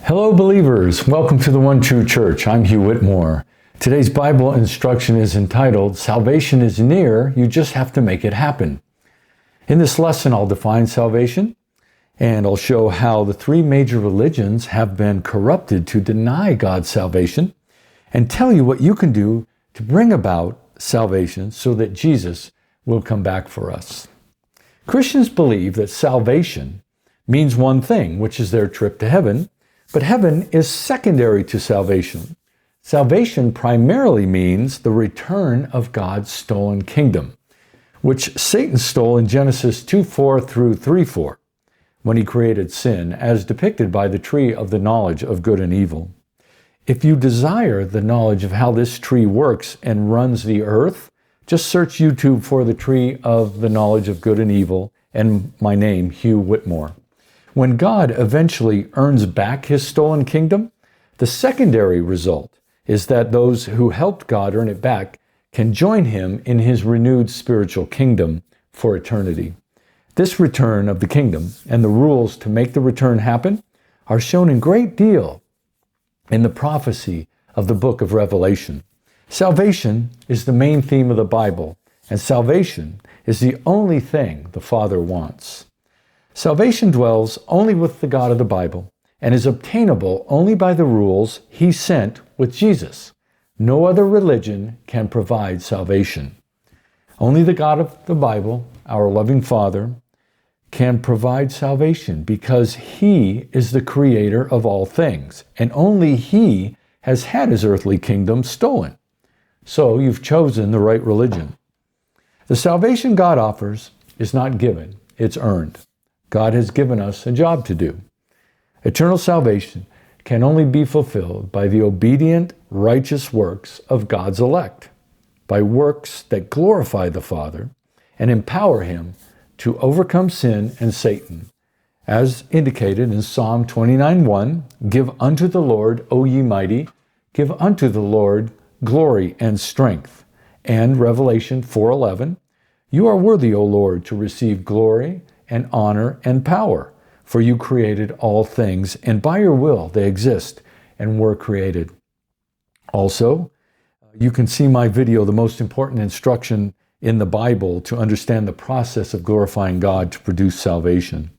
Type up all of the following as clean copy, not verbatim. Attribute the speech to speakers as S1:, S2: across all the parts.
S1: Hello, believers. Welcome to the One True Church. I'm Hugh Whitmore. Today's Bible instruction is entitled, Salvation is Near, You Just Have to Make It Happen. In this lesson, I'll define salvation, and I'll show how the three major religions have been corrupted to deny God's salvation, and tell you what you can do to bring about salvation so that Jesus will come back for us. Christians believe that salvation means one thing, which is their trip to heaven, but heaven is secondary to salvation. Salvation primarily means the return of God's stolen kingdom, which Satan stole in Genesis 2:4 through 3:4, when he created sin, as depicted by the tree of the knowledge of good and evil. If you desire the knowledge of how this tree works and runs the earth, just search YouTube for the tree of the knowledge of good and evil and my name, Hugh Whitmore. When God eventually earns back his stolen kingdom, the secondary result is that those who helped God earn it back can join him in his renewed spiritual kingdom for eternity. This return of the kingdom and the rules to make the return happen are shown in great deal in the prophecy of the book of Revelation. Salvation is the main theme of the Bible, and salvation is the only thing the Father wants. Salvation dwells only with the God of the Bible and is obtainable only by the rules he sent with Jesus. No other religion can provide salvation. Only the God of the Bible, our loving Father, can provide salvation because he is the creator of all things, and only he has had his earthly kingdom stolen. So you've chosen the right religion. The salvation God offers is not given, it's earned. God has given us a job to do. Eternal salvation can only be fulfilled by the obedient, righteous works of God's elect, by works that glorify the Father and empower him to overcome sin and Satan. As indicated in Psalm 29:1, give unto the Lord, O ye mighty, give unto the Lord glory and strength. And Revelation 4:11, you are worthy, O Lord, to receive glory and honor and power, for you created all things, and by your will they exist and were created. Also, you can see my video, The Most Important Instruction in the Bible to understand the process of glorifying God to produce salvation.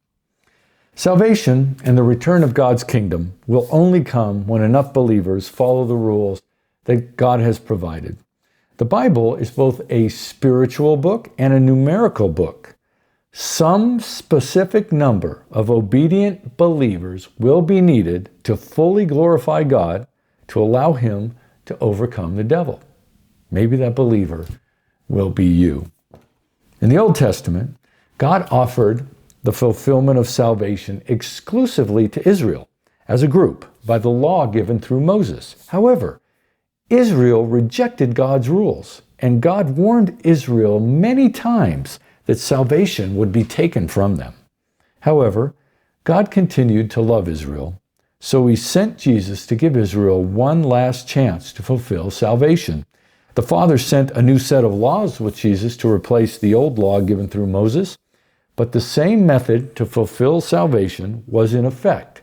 S1: Salvation and the return of God's kingdom will only come when enough believers follow the rules that God has provided. The Bible is both a spiritual book and a numerical book. Some specific number of obedient believers will be needed to fully glorify God to allow him to overcome the devil. Maybe that believer will be you. In the Old Testament, God offered the fulfillment of salvation exclusively to Israel as a group by the law given through Moses. However, Israel rejected God's rules, and God warned Israel many times that salvation would be taken from them. However, God continued to love Israel, so he sent Jesus to give Israel one last chance to fulfill salvation. The Father sent a new set of laws with Jesus to replace the old law given through Moses, but the same method to fulfill salvation was in effect,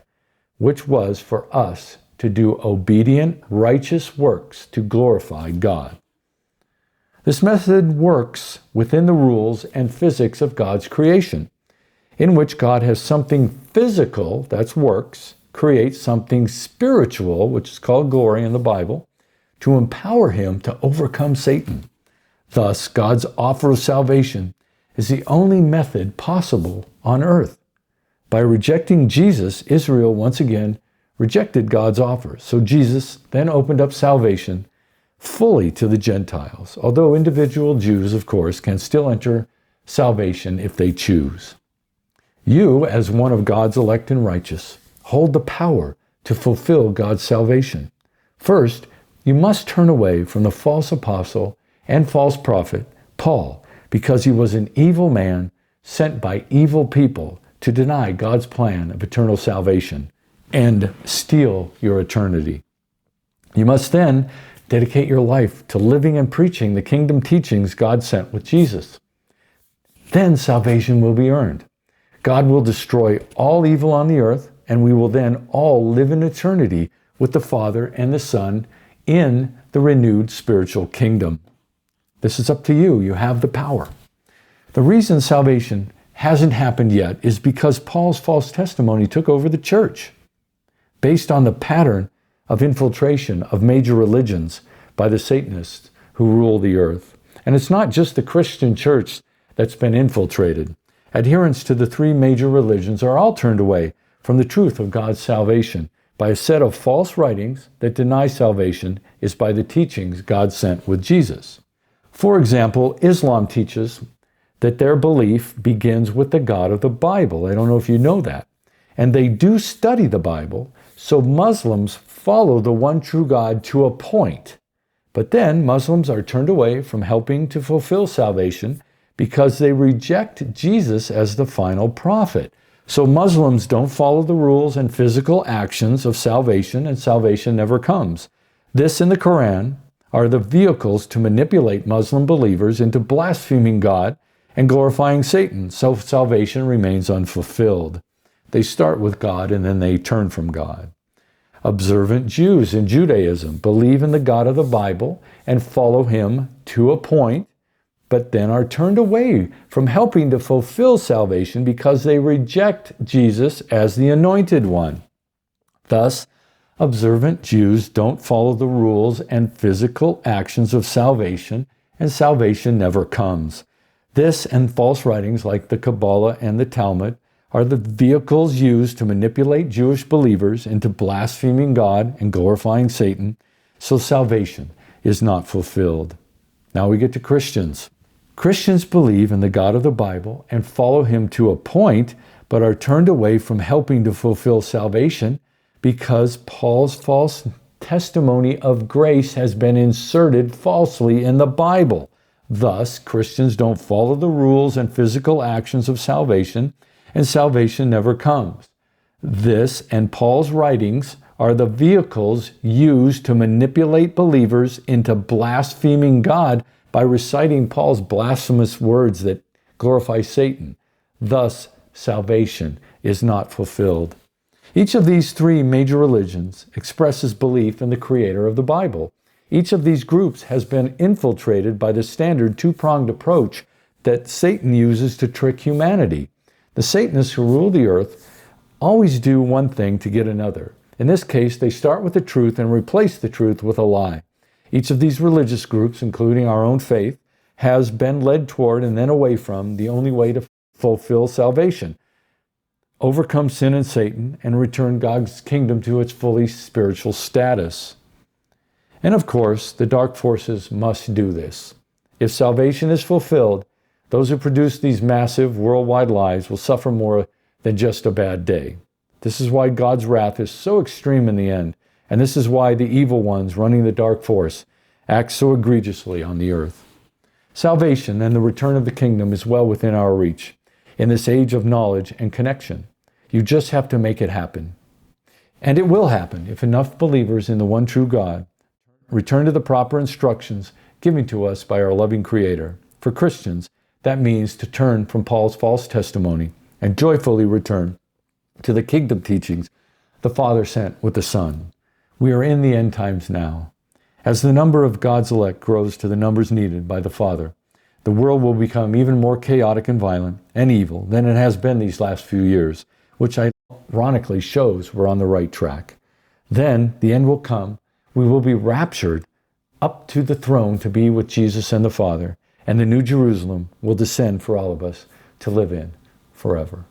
S1: which was for us to do obedient, righteous works to glorify God. This method works within the rules and physics of God's creation, in which God has something physical, that's works, create something spiritual, which is called glory in the Bible, to empower him to overcome Satan. Thus, God's offer of salvation is the only method possible on earth. By rejecting Jesus, Israel once again rejected God's offer. So Jesus then opened up salvation fully to the Gentiles, although individual Jews, of course, can still enter salvation if they choose. You, as one of God's elect and righteous, hold the power to fulfill God's salvation. First, you must turn away from the false apostle and false prophet, Paul, because he was an evil man sent by evil people to deny God's plan of eternal salvation and steal your eternity. You must then dedicate your life to living and preaching the kingdom teachings God sent with Jesus. Then salvation will be earned. God will destroy all evil on the earth and we will then all live in eternity with the Father and the Son in the renewed spiritual kingdom. This is up to you. You have the power. The reason salvation hasn't happened yet is because Paul's false testimony took over the church. Based on the pattern of infiltration of major religions by the Satanists who rule the earth. And it's not just the Christian church that's been infiltrated. Adherents to the three major religions are all turned away from the truth of God's salvation by a set of false writings that deny salvation is by the teachings God sent with Jesus. For example, Islam teaches that their belief begins with the God of the Bible. I don't know if you know that. And they do study the Bible, so Muslims follow the one true God to a point. But then Muslims are turned away from helping to fulfill salvation because they reject Jesus as the final prophet. So Muslims don't follow the rules and physical actions of salvation, and salvation never comes. This in the Quran are the vehicles to manipulate Muslim believers into blaspheming God and glorifying Satan, so salvation remains unfulfilled. They start with God and then they turn from God. Observant Jews in Judaism believe in the God of the Bible and follow him to a point, but then are turned away from helping to fulfill salvation because they reject Jesus as the anointed one. Thus, observant Jews don't follow the rules and physical actions of salvation, and salvation never comes. This and false writings like the Kabbalah and the Talmud are the vehicles used to manipulate Jewish believers into blaspheming God and glorifying Satan, so salvation is not fulfilled. Now we get to Christians. Christians believe in the God of the Bible and follow him to a point, but are turned away from helping to fulfill salvation because Paul's false testimony of grace has been inserted falsely in the Bible. Thus, Christians don't follow the rules and physical actions of salvation, and salvation never comes. This and Paul's writings are the vehicles used to manipulate believers into blaspheming God by reciting Paul's blasphemous words that glorify Satan. Thus, salvation is not fulfilled. Each of these three major religions expresses belief in the creator of the Bible. Each of these groups has been infiltrated by the standard two-pronged approach that Satan uses to trick humanity. The Satanists who rule the earth always do one thing to get another. In this case, they start with the truth and replace the truth with a lie. Each of these religious groups, including our own faith, has been led toward and then away from the only way to fulfill salvation, overcome sin and Satan, and return God's kingdom to its fully spiritual status. And of course, the dark forces must do this. If salvation is fulfilled, those who produce these massive worldwide lies will suffer more than just a bad day. This is why God's wrath is so extreme in the end. And this is why the evil ones running the dark force act so egregiously on the earth. Salvation and the return of the kingdom is well within our reach in this age of knowledge and connection. You just have to make it happen. And it will happen if enough believers in the one true God return to the proper instructions given to us by our loving Creator. For Christians, that means to turn from Paul's false testimony and joyfully return to the kingdom teachings the Father sent with the Son. We are in the end times now. As the number of God's elect grows to the numbers needed by the Father, the world will become even more chaotic and violent and evil than it has been these last few years, which ironically shows we're on the right track. Then the end will come. We will be raptured up to the throne to be with Jesus and the Father, and the New Jerusalem will descend for all of us to live in forever.